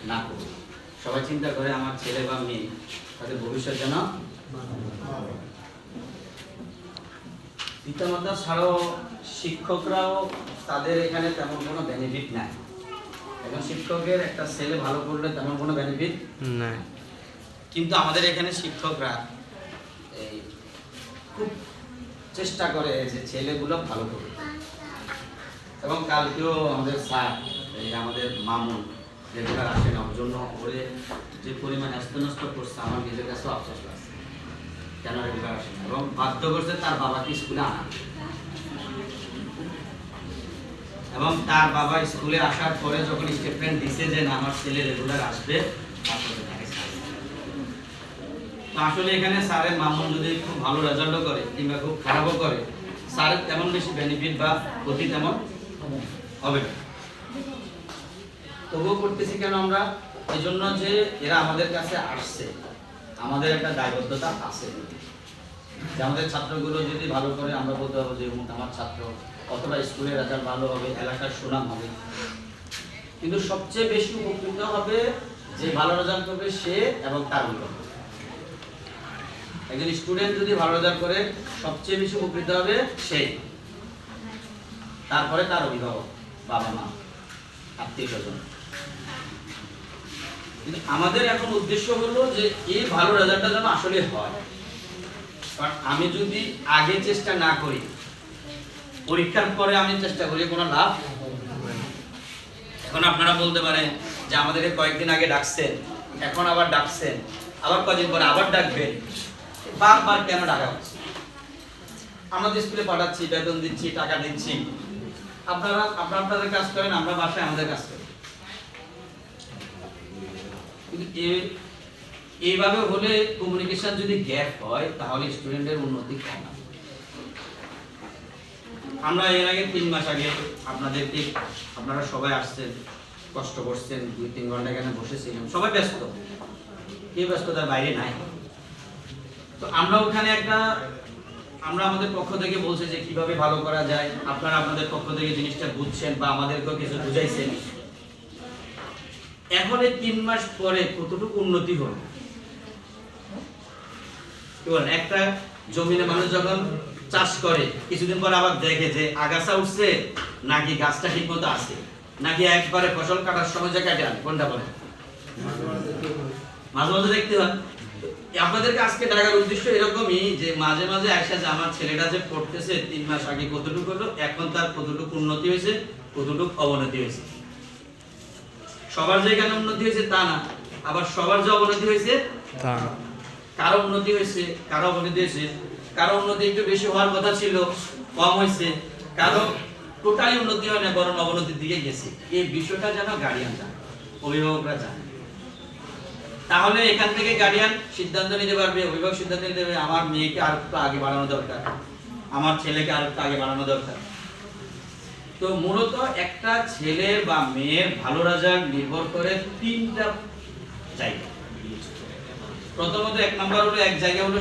না করুক। সবাই চিন্তা করে আমার ছেলে বা মেয়ে তাদের ভবিষ্যৎ যেন পিতামাতা ছাড়াও শিক্ষকরাও তাদের এখানে তেমন কোনো বেনিফিট নাই। এখন শিক্ষকের একটা ছেলে ভালো করলে তেমন কোনো বেনিফিট নাই, কিন্তু আমাদের এখানে শিক্ষকরা এই খুব চেষ্টা করে যে ছেলেগুলো ভালো করবে। এবং কালকেও আমাদের স্যার আমাদের মামুন রেগুলার আসে না, ওর জন্য ওরে যে পরিমাণ নষ্ট করছে আমার নিজের কাছেও আফসোস লাগছে কেন রেগুলার আসে না, এবং বাধ্য করছে তার বাবাকে স্কুলে আনা। এবং তার বাবা স্কুলে আসার পরে যখন স্টেটমেন্ট দিছে যে না আমার ছেলে রেগুলার আসবে, আসলে এখানে স্যারের মামুন যদি খুব ভালো রেজাল্টও করে কিংবা খুব খারাপও করে, স্যারের তেমন বেশি বেনিফিট বা ক্ষতি তেমন হবে না। তবুও করতেছি কেন আমরা? এই জন্য যে এরা আমাদের কাছে আসছে, আমাদের একটা দায়বদ্ধতা আছে যে আমাদের ছাত্রগুলো যদি ভালো করে আমরা বলতে পারবো যে আমার ছাত্র অথবা স্কুলের রেজাল্ট ভালো হবে, এলাকার সুনাম হবে। কিন্তু সবচেয়ে বেশি উপকৃত হবে যে ভালো রেজাল্ট করবে সে এবং তার অভিভাবক। একজন স্টুডেন্ট যদি ভালো রেজাল্ট করে সবচেয়ে বেশি উপকৃত হবে সে, তারপরে তার অভিভাবক, বাবা মা, আত্মীয় স্বজন। কিন্তু আমাদের এখন উদ্দেশ্য হলো যে এই ভালো রেজাল্টটা যেন আসলে হয়। কারণ আমি যদি আগে চেষ্টা না করি, পরীক্ষার পরে আমি চেষ্টা করি, কোনো লাভ। এখন আপনারা বলতে পারেন যে আমাদেরকে কয়েকদিন আগে ডাকছেন, এখন আবার ডাকছেন, আবার কয়েকদিন পরে আবার ডাকবেন, বারবার কেন ডাকা হচ্ছে? আমরা তো স্কুলে পাঠাচ্ছি, বেতন দিচ্ছি, টাকা দিচ্ছি, আপনারা আপনাদের কাজ করেন, আমরা বাসায় আমাদের কাজ করি। কিন্তু এইভাবে হলে কমিউনিকেশন যদি গ্যাপ হয় তাহলে স্টুডেন্টের উন্নতি হয় না। আমরা এর আগে 3 মাস আগে আপনাদেরকে, আপনারা সবাই আসছেন, কষ্ট করছেন, 2-3 ঘন্টা এখানে বসেছিলাম, সবাই ব্যস্ত, এই ব্যস্ততার বাইরে নাই। তো আমরা ওখানে আমরা আমাদের পক্ষ থেকে বলছি যে কিভাবে ভালো করা যায়, আপনারা আপনাদের পক্ষ থেকে জিনিসটা বুঝছেন বা আমাদেরকেও কিছু বুঝাইছেন। এখন এই 3 মাস পরে কতটুকু উন্নতি হলো একটা জমিনে মানুষ যখন চাষ করে কিছুদিন পর আবার দেখে যে আগাছা উঠছে নাকি গাছটা ঠিক মতো আছে, নাকি একবারে ফসল কাটার সময় যে কাটে আনে, কোনটা বলে? মাঝে মাঝে দেখতে হয়। আপনাদেরকে আজকে ডাকার উদ্দেশ্য এরকমই যে মাঝে মাঝে আসে যে আমার ছেলেটা যে পড়তেছে 3 মাস আগে কতটুকু হলো, এখন তার কতটুকু উন্নতি হয়েছে, কতটুকু অবনতি হয়েছে। সবার যে এখানে উন্নতি হয়েছে তা না, আবার সবার যে অবনতি হয়েছে তা না। কারো উন্নতি হয়েছে, কারো অবনতি হয়েছে, কারো উন্নতি একটু বেশি হওয়ার কথা ছিল, কম হয়েছে, কারো টোটালি উন্নতি হয় না, বরং অবনতির দিকে গেছে। এই বিষয়টা যেন গার্ডিয়ান জানে, অভিভাবকরা জানে। তাহলে এখান থেকে গার্ডিয়ান সিদ্ধান্ত নিতে পারবে, অভিভাবক সিদ্ধান্ত নিতে পারবে আমার মেয়েকে আর একটু আগে বাড়ানো দরকার, আমার ছেলেকে আর একটু আগে বাড়ানো দরকার। তো মূলত একটা ছেলের বা মেয়ের ভালো রেজাল্ট নির্ভর করে 3টা জায়গা। প্রথমত 1 নাম্বার হলো, এক জায়গা হলো